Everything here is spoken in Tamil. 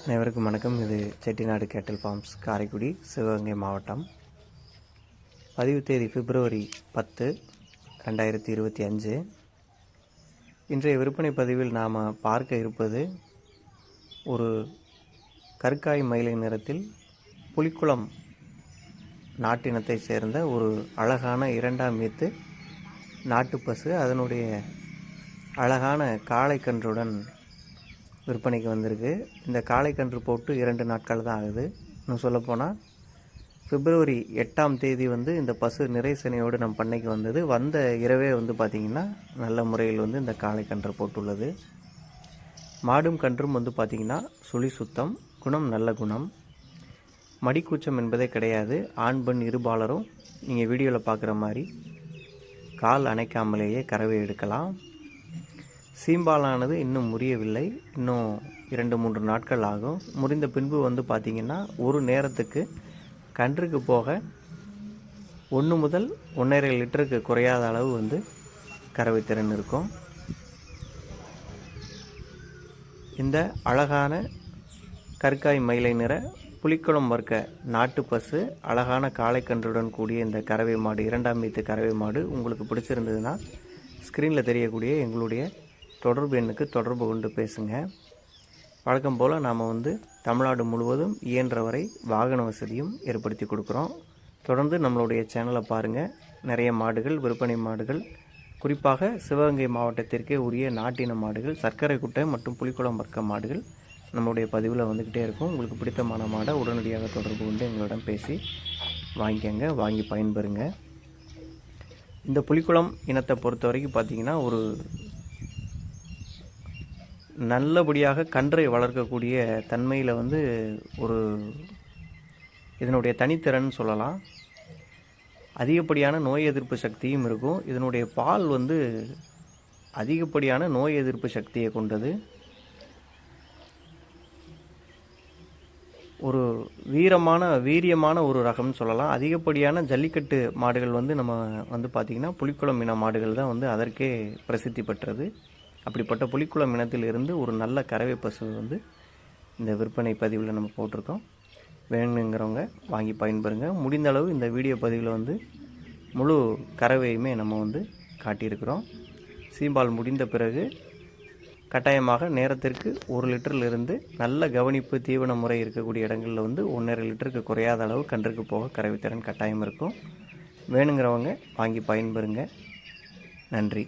அனைவருக்கும் வணக்கம். இது செட்டிநாடு கேட்டில் ஃபார்ம்ஸ், காரைக்குடி, சிவகங்கை மாவட்டம். பதிவு தேதி பிப்ரவரி 10, 2025. இன்றைய விற்பனை பதிவில் நாம் பார்க்க இருப்பது ஒரு கருக்காய் மயிலை நிறத்தில் புலிக்குளம் நாட்டினத்தை சேர்ந்த ஒரு அழகான 2ஆம் ஈத்து நாட்டுப்பசு. அதனுடைய அழகான காளைக்கன்றுடன் விற்பனைக்கு வந்திருக்கு. இந்த காளைக்கன்று போட்டு 2 நாட்கள் தான் ஆகுது. இன்னும் சொல்லப்போனால் பிப்ரவரி 8ஆம் தேதி இந்த பசு நிறைசனையோடு நம் பண்ணைக்கு வந்தது. வந்த இரவே பார்த்திங்கன்னா நல்ல முறையில் இந்த காளைக்கன்று போட்டுள்ளது. மாடும் கன்றும் பார்த்திங்கன்னா சுழி சுத்தம், குணம் நல்ல குணம், மடிக்கூச்சம் என்பதே கிடையாது. ஆண் பெண் இருபாலரும் நீங்கள் வீடியோவில் பார்க்குற மாதிரி கால் அணைக்காமலேயே கறவை எடுக்கலாம். சீம்பாலானது இன்னும் முறியவில்லை. இன்னும் 2-3 நாட்கள் ஆகும். முறிந்த பின்பு பார்த்திங்கன்னா ஒரு நேரத்துக்கு கன்றுக்கு போக 1 முதல் 1.5 லிட்டருக்கு குறையாத அளவு கறவை திறன் இருக்கும். இந்த அழகான கற்காய் மயிலை நிற புலிக்குளம் வர்க்க நாட்டு பசு, அழகான காளைக்கன்றுடன் கூடிய இந்த கறவை மாடு, 2ஆம் ஈத்து கறவை மாடு உங்களுக்கு பிடிச்சிருந்ததுன்னா ஸ்க்ரீனில் தெரியக்கூடிய எங்களுடைய தொடர்பு எண்ணுக்கு தொடர்பு கொண்டு பேசுங்க. வழக்கம் போல் நாம் தமிழ்நாடு முழுவதும் இயன்றவரை வாகன வசதியும் ஏற்படுத்தி கொடுக்குறோம். தொடர்ந்து நம்மளுடைய சேனலை பாருங்கள். நிறைய மாடுகள், விற்பனை மாடுகள், குறிப்பாக சிவகங்கை மாவட்டத்திற்கே உரிய நாட்டின மாடுகள், சர்க்கரை குட்டை மற்றும் புலிக்குளம் வர்க்க மாடுகள் நம்மளுடைய பதிவில் வந்துக்கிட்டே இருக்கும். உங்களுக்கு பிடித்தமான மாடை உடனடியாக தொடர்பு கொண்டு எங்களிடம் பேசி வாங்கிக்கங்க, வாங்கி பயன்பெறுங்க. இந்த புலிக்குளம் இனத்தை பொறுத்த வரைக்கும் பார்த்திங்கன்னா ஒரு நல்லபடியாக கன்றை வளர்க்கக்கூடிய தன்மையில் ஒரு இதனுடைய தனித்திறன் சொல்லலாம். அதிகப்படியான நோய் எதிர்ப்பு சக்தியும் இருக்கும். இதனுடைய பால் அதிகப்படியான நோய் எதிர்ப்பு சக்தியை கொண்டது. ஒரு வீரியமான ஒரு ரகம்னு சொல்லலாம். அதிகப்படியான ஜல்லிக்கட்டு மாடுகள் நம்ம பார்த்திங்கன்னா புலிக்குளம் இன மாடுகள் தான் அதற்கே பிரசித்தி பெற்றது. அப்படிப்பட்ட புலிக்குளம் இனத்தில் இருந்து ஒரு நல்ல கறவை பசு இந்த விற்பனை பதிவில் நம்ம போட்டிருக்கோம். வேணுங்கிறவங்க வாங்கி பயன்பெறுங்க. முடிந்த அளவு இந்த வீடியோ பதிவில் முழு கறவையுமே நம்ம காட்டியிருக்கிறோம். சீம்பால் முடிந்த பிறகு கட்டாயமாக நேரத்திற்கு 1 லிட்டரிலிருந்து நல்ல கவனிப்பு, தீவன முறை இருக்கக்கூடிய இடங்களில் 1.5 லிட்டருக்கு குறையாத அளவு கன்றுக்கு போக கறவை திறன் கட்டாயம் இருக்கும். வேணுங்கிறவங்க வாங்கி பயன்பெறுங்க. நன்றி.